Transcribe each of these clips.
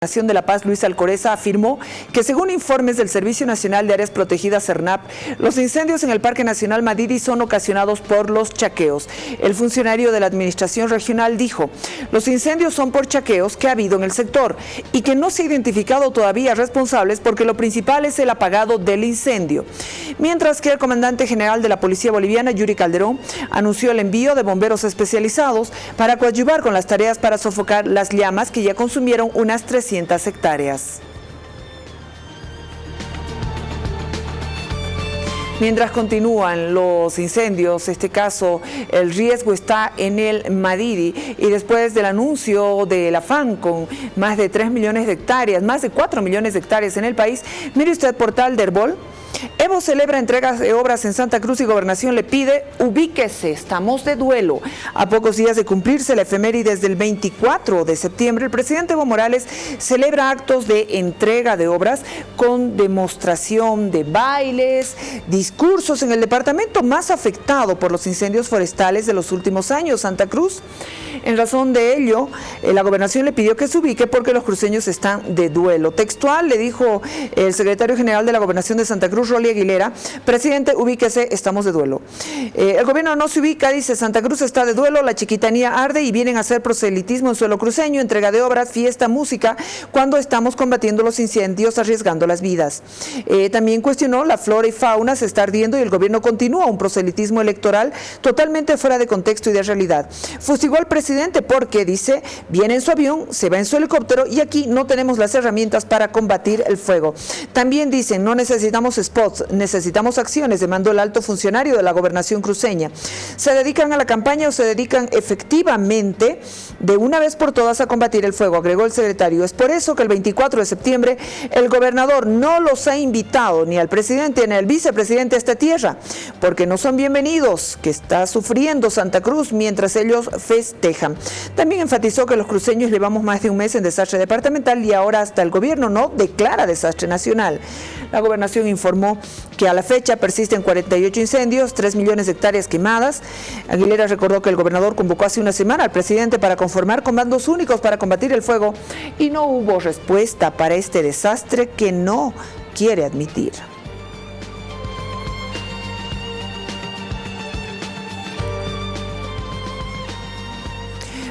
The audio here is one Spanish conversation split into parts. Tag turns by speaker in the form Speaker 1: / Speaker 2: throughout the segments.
Speaker 1: de La Paz, Luis Alcoreza, afirmó que según informes del Servicio Nacional de Áreas Protegidas, CERNAP, los incendios en el Parque Nacional Madidi son ocasionados por los chaqueos. El funcionario de la Administración Regional dijo, los incendios son por chaqueos que ha habido en el sector y que no se ha identificado todavía responsables porque lo principal es el apagado del incendio. Mientras que el comandante general de la Policía Boliviana, Yuri Calderón, anunció el envío de bomberos especializados para coadyuvar con las tareas para sofocar las llamas que ya consumieron unas 300 hectáreas. Mientras continúan los incendios, este caso, el riesgo está en el Madidi y después del anuncio del afán con más de 3 millones de hectáreas, más de 4 millones de hectáreas en el país, mire usted portal de Herbol. Evo celebra entregas de obras en Santa Cruz y Gobernación le pide, ubíquese, estamos de duelo. A pocos días de cumplirse la efeméride del 24 de septiembre, el presidente Evo Morales celebra actos de entrega de obras con demostración de bailes, discursos en el departamento más afectado por los incendios forestales de los últimos años, Santa Cruz. En razón de ello, la Gobernación le pidió que se ubique porque los cruceños están de duelo. Textual le dijo el secretario general de la Gobernación de Santa Cruz, Rolly Aguilera, presidente, ubíquese, estamos de duelo. El gobierno no se ubica, dice, Santa Cruz está de duelo, la chiquitanía arde y vienen a hacer proselitismo en suelo cruceño, entrega de obras, fiesta, música, cuando estamos combatiendo los incendios, arriesgando las vidas. También cuestionó la flora y fauna, se está ardiendo y el gobierno continúa un proselitismo electoral totalmente fuera de contexto y de realidad. Fustigó al presidente porque, dice, viene en su avión, se va en su helicóptero y aquí no tenemos las herramientas para combatir el fuego. También dicen, no necesitamos spots, necesitamos acciones, demandó el alto funcionario de la Gobernación cruceña. ¿Se dedican a la campaña o se dedican efectivamente de una vez por todas a combatir el fuego?, agregó el secretario. Es por eso que el 24 de septiembre el gobernador no los ha invitado ni al presidente ni al vicepresidente a esta tierra, porque no son bienvenidos, que está sufriendo Santa Cruz mientras ellos festejan. También enfatizó que los cruceños llevamos más de un mes en desastre departamental y ahora hasta el gobierno no declara desastre nacional. La Gobernación informó que a la fecha persisten 48 incendios, 3 millones de hectáreas quemadas. Aguilera recordó que el gobernador convocó hace una semana al presidente para conformar comandos únicos para combatir el fuego y no hubo respuesta para este desastre que no quiere admitir.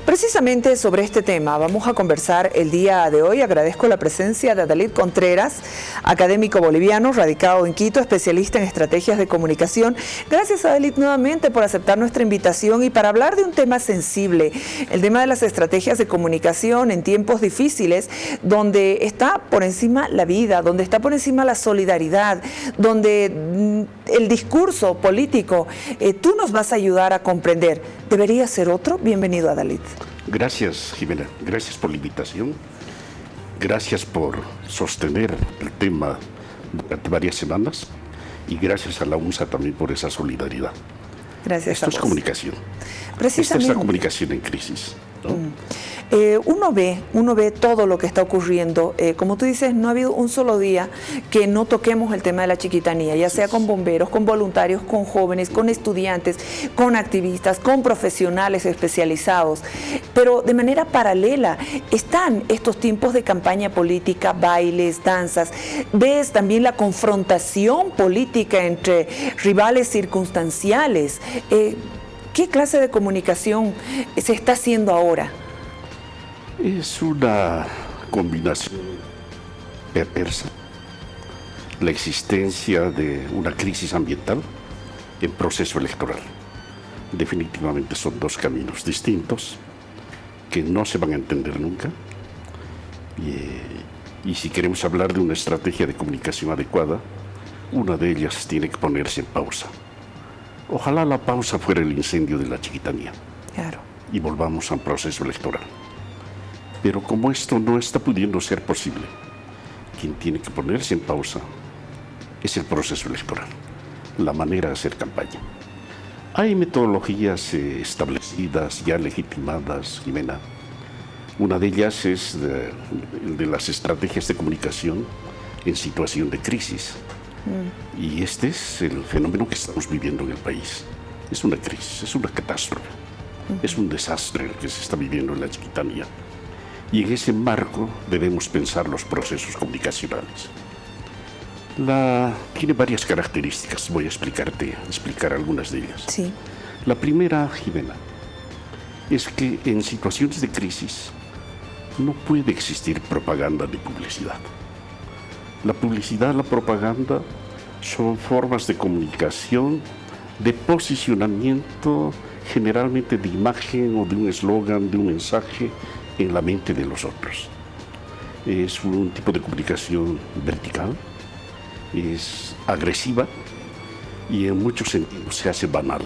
Speaker 1: Precisamente sobre este tema vamos a conversar el día de hoy. Agradezco la presencia de Adalit Contreras, académico boliviano, radicado en Quito, especialista en estrategias de comunicación. Gracias, Adalit, nuevamente por aceptar nuestra invitación y para hablar de un tema sensible, el tema de las estrategias de comunicación en tiempos difíciles, donde está por encima la vida, donde está por encima la solidaridad, donde el discurso político, tú nos vas a ayudar a comprender. ¿Debería ser otro? Bienvenido, Adalit.
Speaker 2: Gracias, Jimena. Gracias por la invitación. Gracias por sostener el tema durante varias semanas. Y gracias a la UNSA también por esa solidaridad.
Speaker 1: Gracias.
Speaker 2: Esto es comunicación.
Speaker 1: Precisamente.
Speaker 2: Esta es la comunicación en crisis, ¿no?
Speaker 1: Uno ve todo lo que está ocurriendo. Como tú dices, no ha habido un solo día que no toquemos el tema de la chiquitanía, ya sea con bomberos, con voluntarios, con jóvenes, con estudiantes, con activistas, con profesionales especializados. Pero de manera paralela están estos tiempos de campaña política, bailes, danzas. Ves también la confrontación política entre rivales circunstanciales. ¿Qué clase de comunicación se está haciendo ahora?
Speaker 2: Es una combinación perversa. La existencia de una crisis ambiental en proceso electoral. Definitivamente son dos caminos distintos que no se van a entender nunca. Y si queremos hablar de una estrategia de comunicación adecuada, una de ellas tiene que ponerse en pausa. Ojalá la pausa fuera el incendio de la chiquitanía.
Speaker 1: Claro.
Speaker 2: Y volvamos a un proceso electoral. Pero como esto no está pudiendo ser posible, quien tiene que ponerse en pausa es el proceso electoral, la manera de hacer campaña. Hay metodologías establecidas, ya legitimadas, Jimena. Una de ellas es de las estrategias de comunicación en situación de crisis. Y este es el fenómeno que estamos viviendo en el país. Es una crisis, es una catástrofe, es un desastre el que se está viviendo en la chiquitanía. Y en ese marco debemos pensar los procesos comunicacionales. Tiene varias características, voy a explicar algunas de ellas.
Speaker 1: Sí.
Speaker 2: La primera, Jimena, es que en situaciones de crisis no puede existir propaganda ni publicidad. La publicidad, la propaganda son formas de comunicación, de posicionamiento, generalmente de imagen o de un eslogan, de un mensaje en la mente de los otros. Es un tipo de comunicación vertical, es agresiva y en muchos sentidos se hace banal.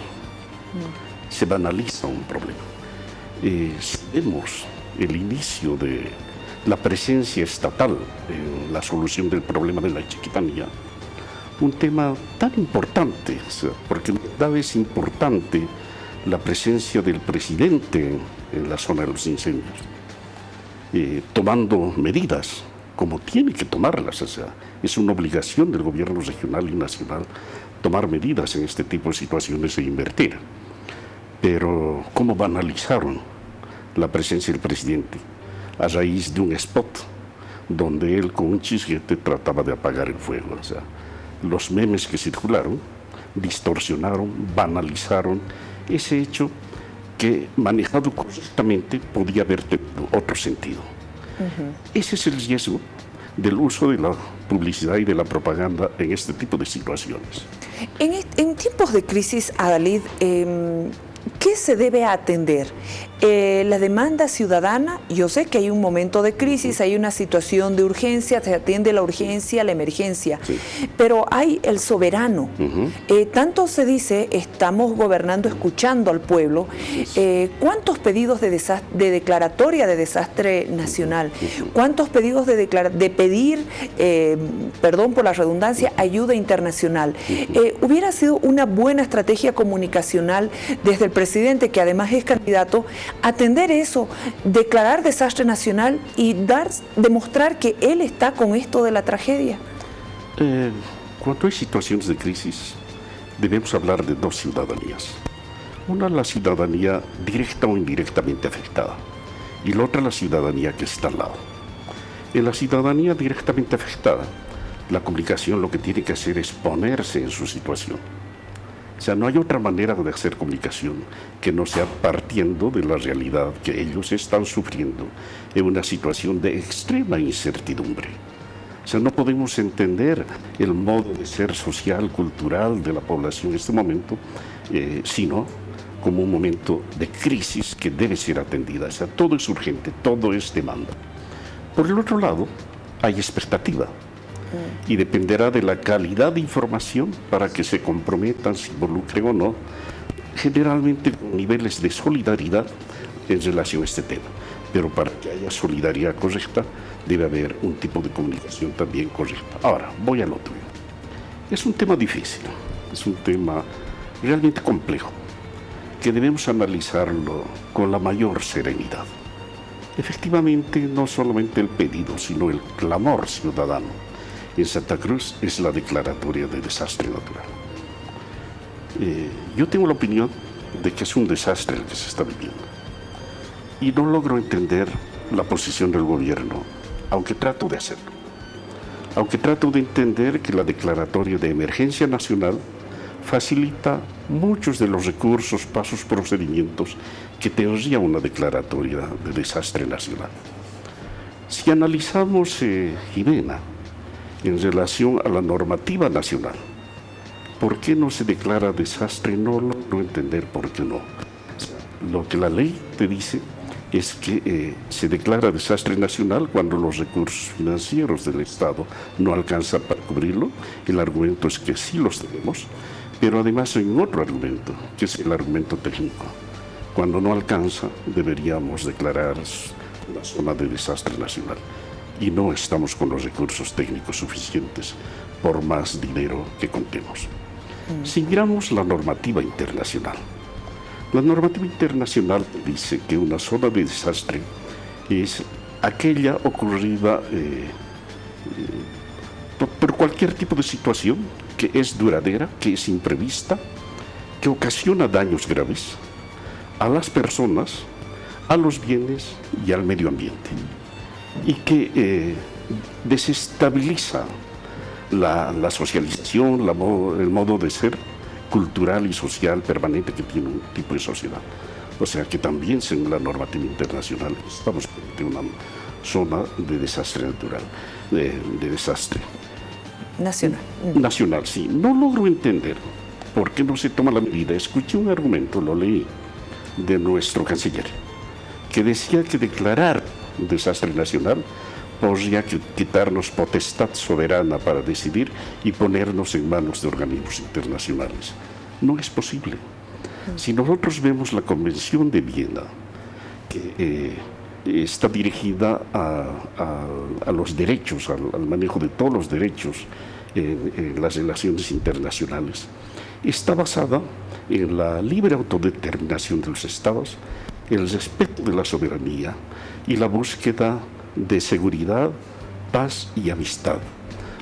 Speaker 2: Se banaliza un problema. Vemos el inicio de la presencia estatal en la solución del problema de la Chiquitanía, un tema tan importante, porque en verdad es importante la presencia del presidente en la zona de los incendios, tomando medidas como tiene que tomarlas. O sea, es una obligación del gobierno regional y nacional tomar medidas en este tipo de situaciones e invertir. Pero ¿cómo banalizaron la presencia del presidente a raíz de un spot donde él con un chisguete trataba de apagar el fuego? O sea, los memes que circularon distorsionaron, banalizaron ese hecho que, manejado correctamente, podía haber tenido otro sentido. Ese es el riesgo del uso de la publicidad y de la propaganda en este tipo de situaciones.
Speaker 1: En tiempos de crisis, Adalid, ¿qué se debe atender? La demanda ciudadana, yo sé que hay un momento de crisis, hay una situación de urgencia, se atiende la urgencia, la emergencia, sí, pero hay el soberano. Tanto se dice, estamos gobernando escuchando al pueblo. ¿Cuántos pedidos de declaratoria de desastre nacional? ¿Cuántos pedidos de pedir, perdón por la redundancia, ayuda internacional? Hubiera sido una buena estrategia comunicacional desde el presidente, que además es candidato, atender eso, declarar desastre nacional y demostrar que él está con esto de la tragedia.
Speaker 2: Cuando hay situaciones de crisis, debemos hablar de dos ciudadanías. Una, la ciudadanía directa o indirectamente afectada, y la otra, la ciudadanía que está al lado. En la ciudadanía directamente afectada, la comunicación lo que tiene que hacer es ponerse en su situación. O sea, no hay otra manera de hacer comunicación que no sea partiendo de la realidad que ellos están sufriendo en una situación de extrema incertidumbre. O sea, no podemos entender el modo de ser social, cultural de la población en este momento, sino como un momento de crisis que debe ser atendida. O sea, todo es urgente, todo es demanda. Por el otro lado, hay expectativa. Y dependerá de la calidad de información para que se comprometan, se involucren o no, generalmente con niveles de solidaridad en relación a este tema. Pero para que haya solidaridad correcta, debe haber un tipo de comunicación también correcta. Ahora, voy al otro. Es un tema difícil, es un tema realmente complejo, que debemos analizarlo con la mayor serenidad. Efectivamente, no solamente el pedido, sino el clamor ciudadano en Santa Cruz es la declaratoria de desastre natural. Yo tengo la opinión de que es un desastre el que se está viviendo. Y no logro entender la posición del gobierno, aunque trato de hacerlo. Aunque trato de entender que la declaratoria de emergencia nacional facilita muchos de los recursos, pasos, procedimientos que tendría una declaratoria de desastre nacional. Si analizamos, Jimena, en relación a la normativa nacional, ¿por qué no se declara desastre? No logro entender por qué no. Lo que la ley te dice es que se declara desastre nacional cuando los recursos financieros del Estado no alcanzan para cubrirlo. El argumento es que sí los tenemos, pero además hay un otro argumento, que es el argumento técnico. Cuando no alcanza, deberíamos declarar una zona de desastre nacional. Y no estamos con los recursos técnicos suficientes por más dinero que contemos. Si miramos la normativa internacional, la normativa internacional dice que una zona de desastre es aquella ocurrida por cualquier tipo de situación que es duradera, que es imprevista, que ocasiona daños graves a las personas, a los bienes y al medio ambiente. y que desestabiliza la socialización, el modo de ser cultural y social permanente que tiene un tipo de sociedad. O sea que también, según la normativa internacional, estamos en una zona de desastre natural, de desastre nacional. Sí. No logro entender por qué no se toma la medida. Escuché un argumento, lo leí, de nuestro canciller, que decía que declarar desastre nacional podría quitarnos potestad soberana para decidir y ponernos en manos de organismos internacionales. No es posible. Si nosotros vemos la Convención de Viena, que está dirigida a los derechos, al manejo de todos los derechos en las relaciones internacionales, está basada en la libre autodeterminación de los estados, el respeto de la soberanía y la búsqueda de seguridad, paz y amistad.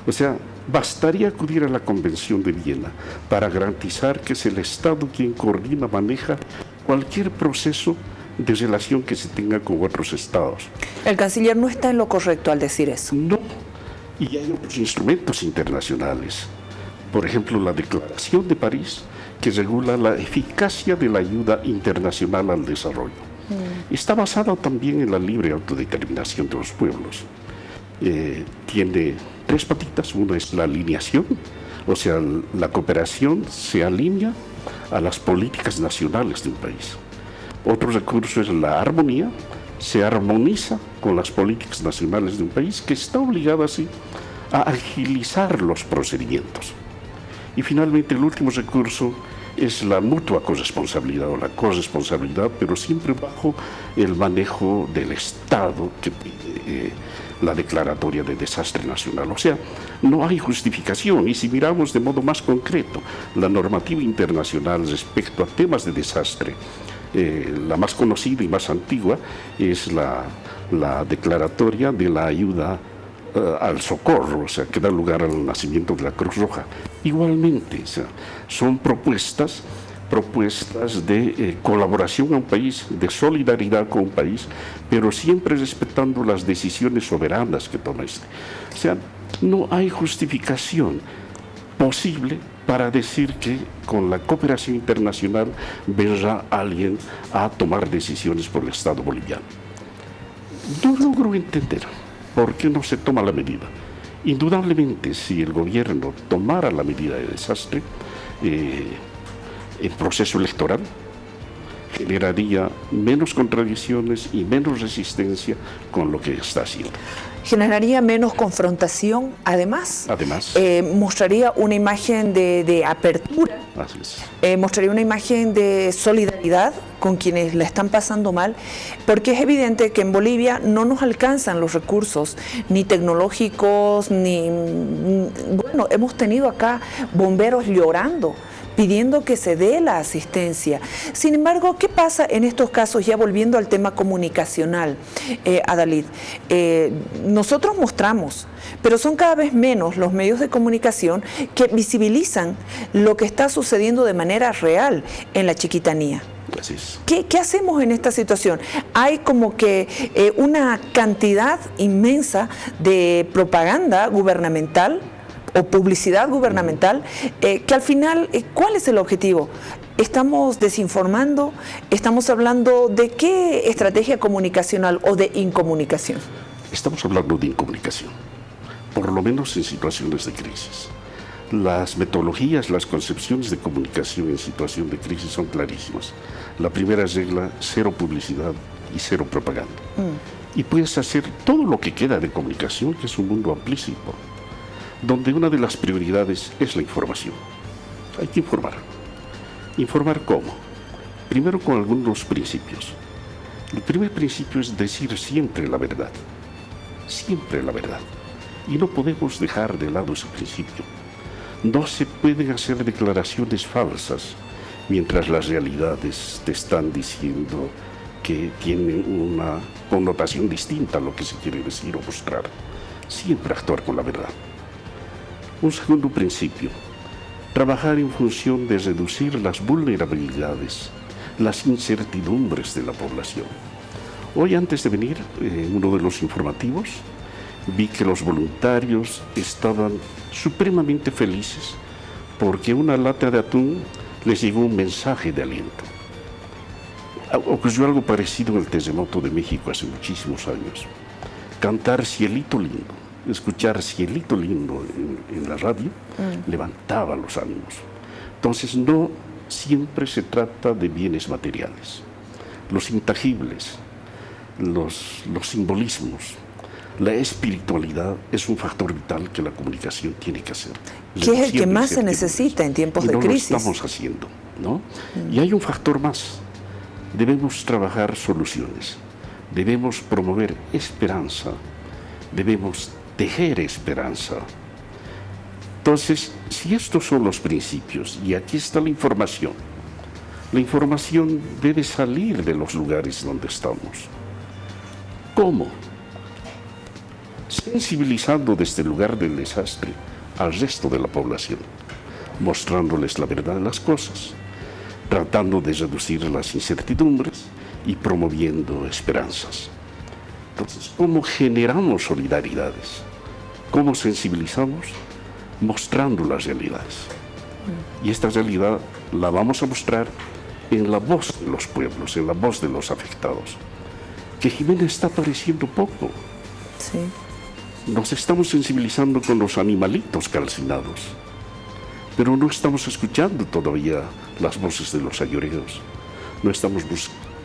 Speaker 2: O sea, bastaría acudir a la Convención de Viena para garantizar que es el Estado quien coordina, maneja cualquier proceso de relación que se tenga con otros estados.
Speaker 1: El canciller no está en lo correcto al decir eso.
Speaker 2: No, y hay otros instrumentos internacionales. Por ejemplo, la Declaración de París, que regula la eficacia de la ayuda internacional al desarrollo. Está basada también en la libre autodeterminación de los pueblos. Tiene tres patitas. Una es la alineación, o sea, la cooperación se alinea a las políticas nacionales de un país. Otro recurso es la armonía, se armoniza con las políticas nacionales de un país, que está obligado así a agilizar los procedimientos. Y finalmente el último recurso es la mutua corresponsabilidad o la corresponsabilidad, pero siempre bajo el manejo del Estado que pide la declaratoria de desastre nacional. O sea, no hay justificación. Y si miramos de modo más concreto la normativa internacional respecto a temas de desastre, la más conocida y más antigua es la declaratoria de la ayuda al socorro, o sea, que da lugar al nacimiento de la Cruz Roja. Igualmente, o sea, son propuestas de colaboración a un país, de solidaridad con un país, pero siempre respetando las decisiones soberanas que toma este. O sea, no hay justificación posible para decir que con la cooperación internacional vendrá alguien a tomar decisiones por el Estado boliviano. No logro entender por qué no se toma la medida. Indudablemente, si el gobierno tomara la medida de desastre, el proceso electoral generaría menos contradicciones y menos resistencia con lo que está haciendo.
Speaker 1: Generaría menos confrontación, además mostraría una imagen de apertura,
Speaker 2: así es.
Speaker 1: Mostraría una imagen de solidaridad con quienes la están pasando mal, porque es evidente que en Bolivia no nos alcanzan los recursos, ni tecnológicos, bueno, hemos tenido acá bomberos llorando, pidiendo que se dé la asistencia. Sin embargo, ¿qué pasa en estos casos? Ya volviendo al tema comunicacional, Adalid, nosotros mostramos, pero son cada vez menos los medios de comunicación que visibilizan lo que está sucediendo de manera real en la Chiquitanía.
Speaker 2: Así es.
Speaker 1: ¿Qué hacemos en esta situación? Hay como que una cantidad inmensa de propaganda gubernamental o publicidad gubernamental, que al final, ¿cuál es el objetivo? ¿Estamos desinformando? ¿Estamos hablando de qué estrategia comunicacional o de incomunicación?
Speaker 2: Estamos hablando de incomunicación, por lo menos en situaciones de crisis. Las metodologías, las concepciones de comunicación en situación de crisis son clarísimas. La primera regla, cero publicidad y cero propaganda. Y puedes hacer todo lo que queda de comunicación, que es un mundo amplísimo, donde una de las prioridades es la información. Hay que informar. ¿Informar cómo? Primero con algunos principios. El primer principio es decir siempre la verdad. Siempre la verdad. Y no podemos dejar de lado ese principio. No se pueden hacer declaraciones falsas mientras las realidades te están diciendo que tienen una connotación distinta a lo que se quiere decir o mostrar. Siempre actuar con la verdad. Un segundo principio, trabajar en función de reducir las vulnerabilidades, las incertidumbres de la población. Hoy antes de venir, en uno de los informativos, vi que los voluntarios estaban supremamente felices porque una lata de atún les llegó un mensaje de aliento. Ocurrió algo parecido en el terremoto de México hace muchísimos años. Cantar Cielito Lindo, escuchar Cielito Lindo en la radio, levantaba los ánimos. Entonces no siempre se trata de bienes materiales. Los intangibles, los simbolismos, la espiritualidad es un factor vital que la comunicación tiene que hacer.
Speaker 1: ¿Qué es el que más se necesita en tiempos de crisis?
Speaker 2: No lo estamos haciendo, ¿no? Y hay un factor más. Debemos trabajar soluciones, debemos promover esperanza, debemos tejer esperanza. Entonces, si estos son los principios, y aquí está la información debe salir de los lugares donde estamos. ¿Cómo? Sensibilizando desde el lugar del desastre al resto de la población, mostrándoles la verdad de las cosas, tratando de reducir las incertidumbres y promoviendo esperanzas. Entonces, ¿cómo generamos solidaridades? ¿Cómo sensibilizamos? Mostrando las realidades. Y esta realidad la vamos a mostrar en la voz de los pueblos, en la voz de los afectados. Que Jimena está apareciendo poco.
Speaker 1: Sí.
Speaker 2: Nos estamos sensibilizando con los animalitos calcinados, pero no estamos escuchando todavía las voces de los ayoreos, no estamos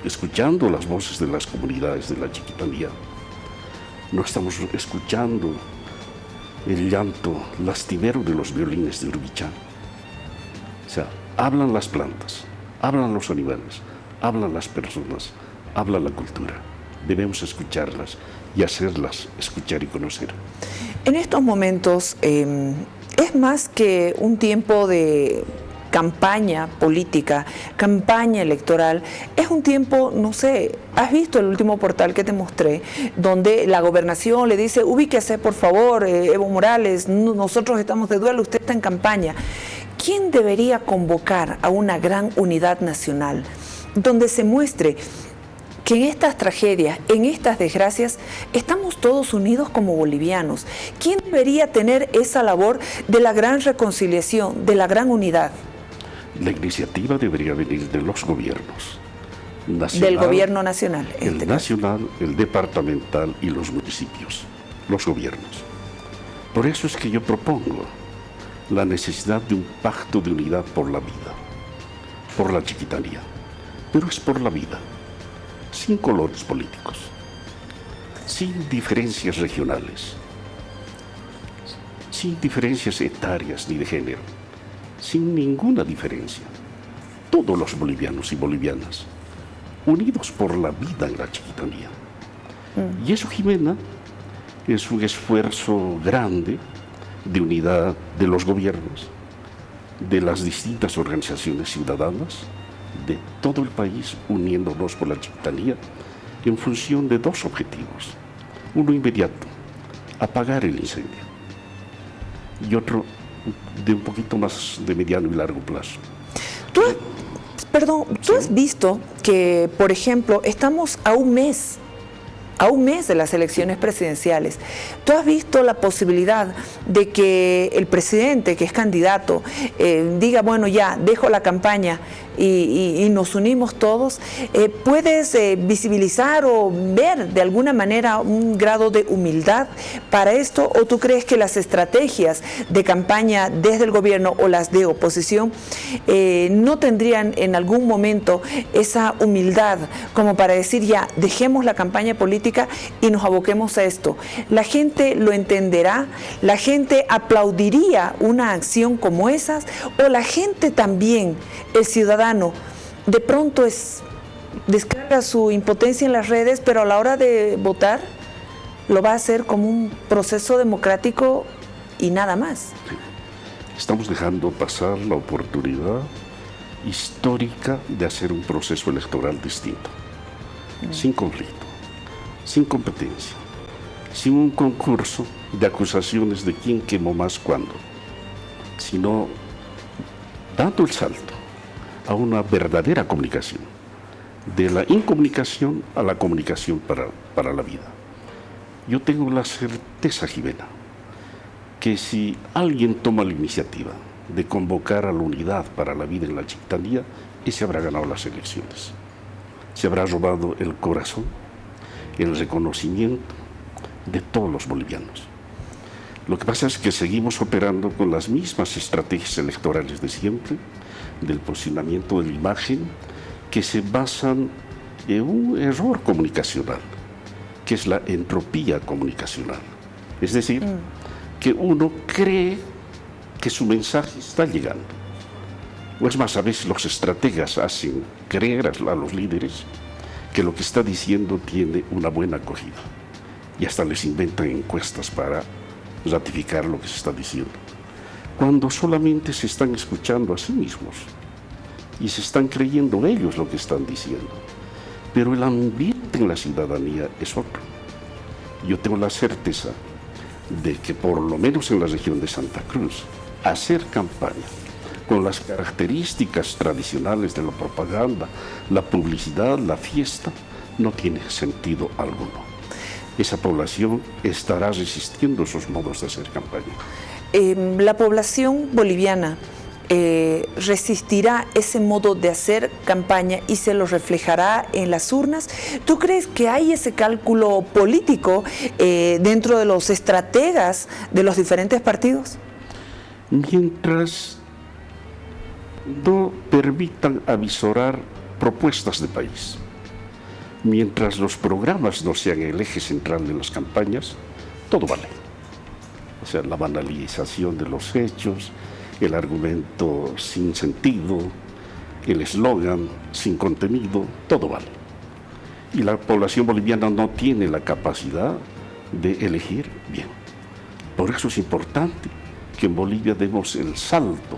Speaker 2: escuchando las voces de las comunidades de la Chiquitanía, no estamos escuchando el llanto lastimero de los violines de Urubichán. O sea, hablan las plantas, hablan los animales, hablan las personas, habla la cultura. Debemos escucharlas y hacerlas escuchar y conocer.
Speaker 1: En estos momentos es más que un tiempo de campaña política, campaña electoral, es un tiempo, no sé, has visto el último portal que te mostré, donde la gobernación le dice, ubíquese por favor, Evo Morales, nosotros estamos de duelo, usted está en campaña. ¿Quién debería convocar a una gran unidad nacional donde se muestre que en estas tragedias, en estas desgracias, estamos todos unidos como bolivianos? ¿Quién debería tener esa labor de la gran reconciliación, de la gran unidad?
Speaker 2: La iniciativa debería venir de los gobiernos.
Speaker 1: Del gobierno nacional.
Speaker 2: El nacional, el departamental y los municipios, los gobiernos. Por eso es que yo propongo la necesidad de un pacto de unidad por la vida, por la Chiquitanía, pero es por la vida. Sin colores políticos, sin diferencias regionales, sin diferencias etarias ni de género, sin ninguna diferencia. Todos los bolivianos y bolivianas, unidos por la vida en la Chiquitanía. Y eso, Jimena, es un esfuerzo grande de unidad de los gobiernos, de las distintas organizaciones ciudadanas, de todo el país, uniéndonos por la Chiquitanía en función de dos objetivos. Uno inmediato, apagar el incendio, y otro de un poquito más de mediano y largo plazo.
Speaker 1: ¿Tú has visto que, por ejemplo, estamos a un mes de las elecciones presidenciales? ¿Tú has visto la posibilidad de que el presidente, que es candidato, diga, bueno, ya, dejo la campaña y nos unimos todos? ¿Puedes visibilizar o ver de alguna manera un grado de humildad para esto? ¿O tú crees que las estrategias de campaña desde el gobierno o las de oposición no tendrían en algún momento esa humildad como para decir, ya, dejemos la campaña política y nos aboquemos a esto? La gente lo entenderá, la gente aplaudiría una acción como esas, o la gente también, el ciudadano, de pronto descarga su impotencia en las redes, pero a la hora de votar lo va a hacer como un proceso democrático y nada más.
Speaker 2: Sí. Estamos dejando pasar la oportunidad histórica de hacer un proceso electoral distinto, sin conflicto, sin competencia, sin un concurso de acusaciones de quién quemó más cuándo, sino dando el salto a una verdadera comunicación, de la incomunicación a la comunicación para la vida. Yo tengo la certeza, Jimena, que si alguien toma la iniciativa de convocar a la unidad para la vida en la Chiquitanía, ese habrá ganado las elecciones. Se habrá robado el corazón, el reconocimiento de todos los bolivianos. Lo que pasa es que seguimos operando con las mismas estrategias electorales de siempre, del posicionamiento de la imagen, que se basan en un error comunicacional, que es la entropía comunicacional. Es decir, que uno cree que su mensaje está llegando. O es más, a veces los estrategas hacen creer a los líderes que lo que está diciendo tiene una buena acogida. Y hasta les inventan encuestas para ratificar lo que se está diciendo. Cuando solamente se están escuchando a sí mismos y se están creyendo ellos lo que están diciendo. Pero el ambiente en la ciudadanía es otro. Yo tengo la certeza de que por lo menos en la región de Santa Cruz, hacer campaña con las características tradicionales de la propaganda, la publicidad, la fiesta, no tiene sentido alguno. Esa población estará resistiendo esos modos de hacer campaña.
Speaker 1: La población boliviana resistirá ese modo de hacer campaña y se lo reflejará en las urnas. ¿Tú crees que hay ese cálculo político dentro de los estrategas de los diferentes partidos?
Speaker 2: Mientras no permitan avisorar propuestas de país, mientras los programas no sean el eje central de las campañas, todo vale. O sea, la banalización de los hechos, el argumento sin sentido, el eslogan sin contenido, todo vale. Y la población boliviana no tiene la capacidad de elegir bien. Por eso es importante que en Bolivia demos el salto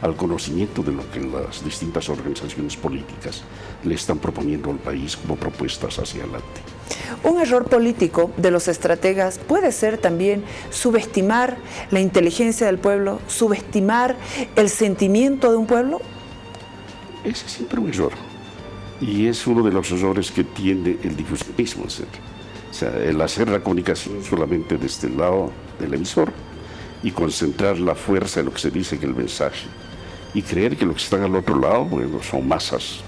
Speaker 2: al conocimiento de lo que las distintas organizaciones políticas le están proponiendo al país como propuestas hacia adelante.
Speaker 1: Un error político de los estrategas puede ser también subestimar la inteligencia del pueblo, subestimar el sentimiento de un pueblo.
Speaker 2: Ese es siempre un error. Y es uno de los errores que tiene el difusionismo. O sea, el hacer la comunicación solamente desde el lado del emisor y concentrar la fuerza en lo que se dice que el mensaje. Y creer que los que están al otro lado, bueno, son masas.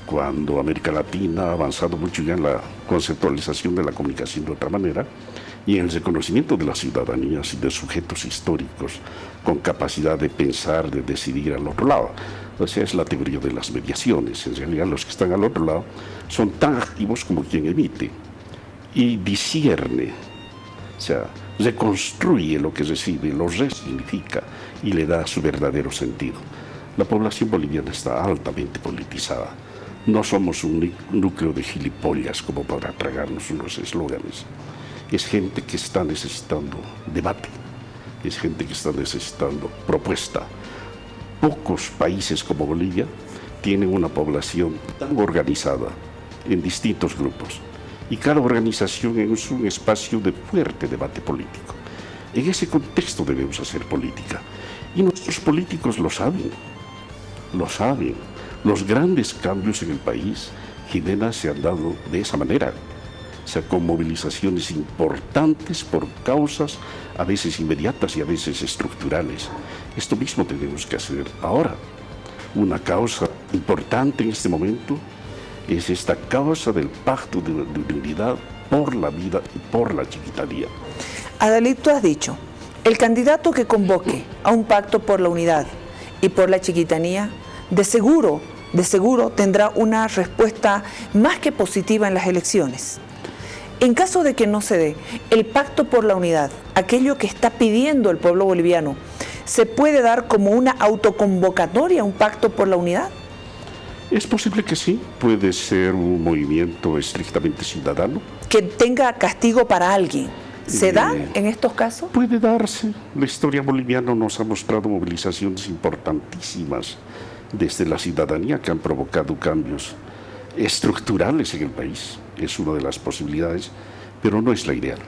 Speaker 2: Cuando América Latina ha avanzado mucho ya en la conceptualización de la comunicación de otra manera y en el reconocimiento de las ciudadanías y de sujetos históricos con capacidad de pensar, de decidir al otro lado. O sea, es la teoría de las mediaciones. En realidad, los que están al otro lado son tan activos como quien emite y discierne, o sea, reconstruye lo que recibe, lo resignifica y le da su verdadero sentido. La población boliviana está altamente politizada. No somos un núcleo de gilipollas como para tragarnos unos eslóganes. Es gente que está necesitando debate, es gente que está necesitando propuesta. Pocos países como Bolivia tienen una población tan organizada en distintos grupos y cada organización es un espacio de fuerte debate político. En ese contexto debemos hacer política y nuestros políticos lo saben, lo saben. Los grandes cambios en el país, Jimena, se han dado de esa manera, o sea, con movilizaciones importantes por causas a veces inmediatas y a veces estructurales. Esto mismo tenemos que hacer ahora. Una causa importante en este momento es esta causa del pacto de unidad por la vida y por la Chiquitanía.
Speaker 1: Adalid, tú has dicho, el candidato que convoque a un pacto por la unidad y por la Chiquitanía, de seguro tendrá una respuesta más que positiva en las elecciones. En caso de que no se dé el pacto por la unidad, aquello que está pidiendo el pueblo boliviano, ¿se puede dar como una autoconvocatoria un pacto por la unidad?
Speaker 2: Es posible que sí, puede ser un movimiento estrictamente ciudadano.
Speaker 1: Que tenga castigo para alguien. ¿Se da en estos casos?
Speaker 2: Puede darse. La historia boliviana nos ha mostrado movilizaciones importantísimas desde la ciudadanía que han provocado cambios estructurales en el país. Es una de las posibilidades, pero no es la ideal.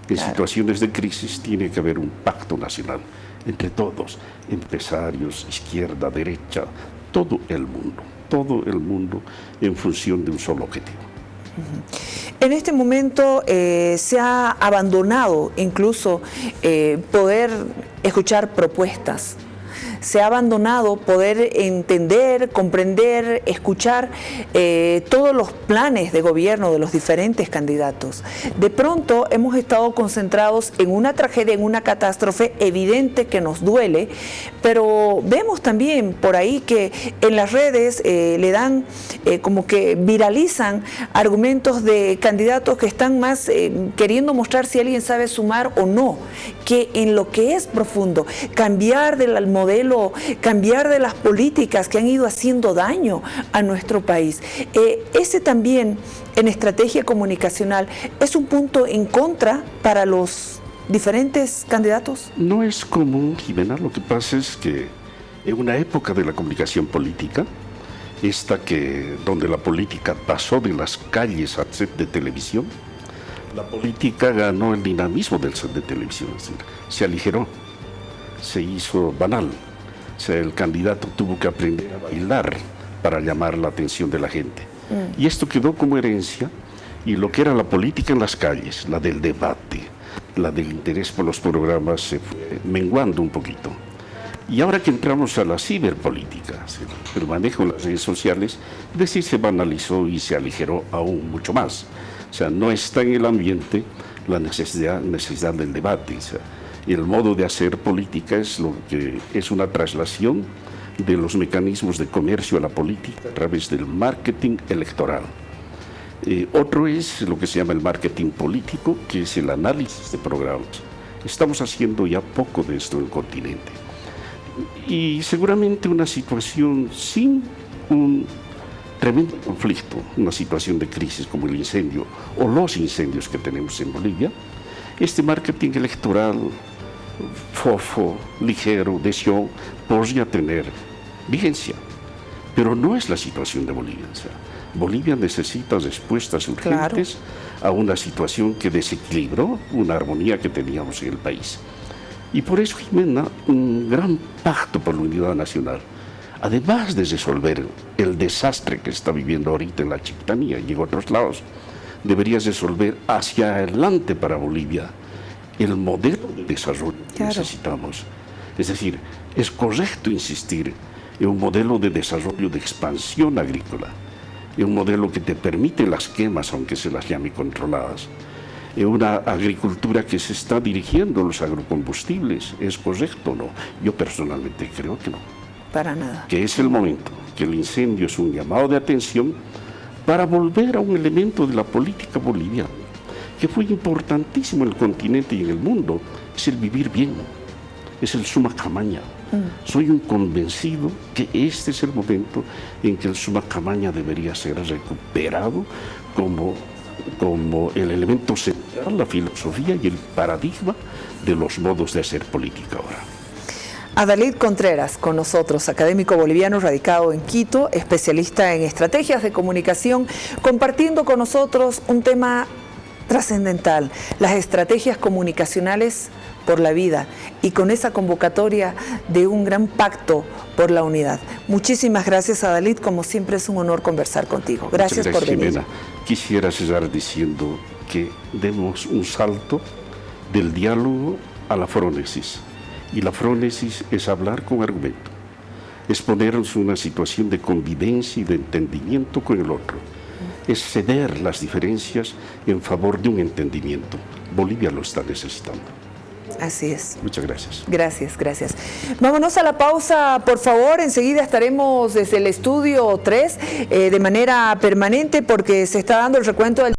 Speaker 2: En situaciones de crisis tiene que haber un pacto nacional entre todos, empresarios, izquierda, derecha, todo el mundo. todo el mundo en función de un solo objetivo.
Speaker 1: En este momento se ha abandonado incluso poder escuchar propuestas. Se ha abandonado poder entender, comprender, escuchar todos los planes de gobierno de los diferentes candidatos. De pronto hemos estado concentrados en una tragedia, en una catástrofe evidente que nos duele, pero vemos también por ahí que en las redes le dan como que viralizan argumentos de candidatos que están más queriendo mostrar si alguien sabe sumar o no, que en lo que es profundo, cambiar del modelo, cambiar de las políticas que han ido haciendo daño a nuestro país. Ese también en estrategia comunicacional es un punto en contra para los diferentes candidatos.
Speaker 2: No es común, Jimena, lo que pasa es que en una época de la comunicación política, donde la política pasó de las calles al set de televisión, la política ganó el dinamismo del set de televisión, es decir, se aligeró, se hizo banal. O sea, el candidato tuvo que aprender a bailar para llamar la atención de la gente. Y esto quedó como herencia, y lo que era la política en las calles, la del debate, la del interés por los programas, se fue menguando un poquito. Y ahora que entramos a la ciberpolítica, el manejo de las redes sociales, se banalizó y se aligeró aún mucho más. O sea, no está en el ambiente la necesidad del debate. O sea, el modo de hacer política es una traslación de los mecanismos de comercio a la política a través del marketing electoral. Otro es lo que se llama el marketing político, que es el análisis de programas. Estamos haciendo ya poco de esto en el continente. Y seguramente una situación sin un tremendo conflicto, una situación de crisis como el incendio o los incendios que tenemos en Bolivia, este marketing electoral fofo, ligero, deseó, podría tener vigencia. Pero no es la situación de Bolivia. O sea, Bolivia necesita respuestas urgentes a una situación que desequilibró una armonía que teníamos en el país. Y por eso, Jimena, un gran pacto por la unidad nacional, además de resolver el desastre que está viviendo ahorita en la Chiquitanía y en otros lados, debería resolver hacia adelante para Bolivia el modelo de desarrollo que necesitamos. Es decir, es correcto insistir en un modelo de desarrollo de expansión agrícola, en un modelo que te permite las quemas, aunque se las llame controladas, en una agricultura que se está dirigiendo a los agrocombustibles. ¿Es correcto o no? Yo personalmente creo que no.
Speaker 1: Para nada.
Speaker 2: Que es el momento, que el incendio es un llamado de atención para volver a un elemento de la política boliviana, que fue importantísimo en el continente y en el mundo, es el vivir bien, es el suma camaña. Soy un convencido que este es el momento en que el suma camaña debería ser recuperado como el elemento central, la filosofía y el paradigma de los modos de hacer política ahora.
Speaker 1: Adalid Contreras, con nosotros, académico boliviano radicado en Quito, especialista en estrategias de comunicación, compartiendo con nosotros un tema trascendental, las estrategias comunicacionales por la vida, y con esa convocatoria de un gran pacto por la unidad. Muchísimas gracias, Adalid, como siempre es un honor conversar contigo. Gracias por venir.
Speaker 2: Jimena. Quisiera cerrar diciendo que demos un salto del diálogo a la frónesis, y la frónesis es hablar con argumento, es ponernos en una situación de convivencia y de entendimiento con el otro, es ceder las diferencias en favor de un entendimiento. Bolivia lo está necesitando.
Speaker 1: Así es.
Speaker 2: Muchas gracias.
Speaker 1: Gracias, gracias. Vámonos a la pausa, por favor. Enseguida estaremos desde el estudio 3 de manera permanente, porque se está dando el recuento del